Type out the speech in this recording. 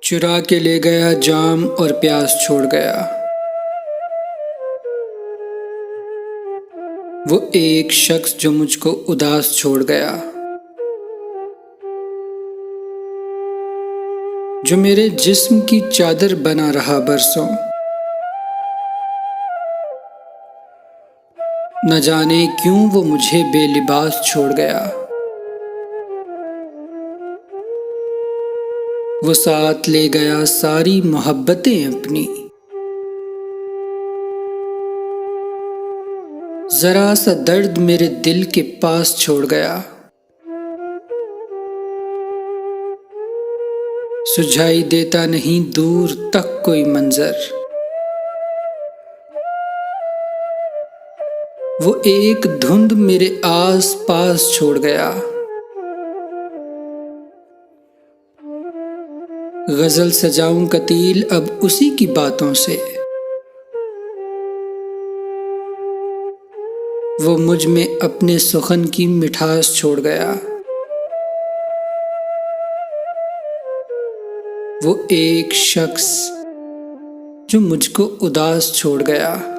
चुरा के ले गया जाम और प्यास छोड़ गया। वो एक शख्स जो मुझको उदास छोड़ गया, जो मेरे जिस्म की चादर बना रहा बरसों। न जाने क्यों वो मुझे बेलिबास छोड़ गया। वो साथ ले गया सारी मोहब्बतें अपनी। जरा सा दर्द मेरे दिल के पास छोड़ गया। सुझाई देता नहीं दूर तक कोई मंजर। वो एक धुंध मेरे आस पास छोड़ गया। गजल सजाऊं कतील अब उसी की बातों से। वो मुझ में अपने सुखन की मिठास छोड़ गया। वो एक शख्स जो मुझको उदास छोड़ गया।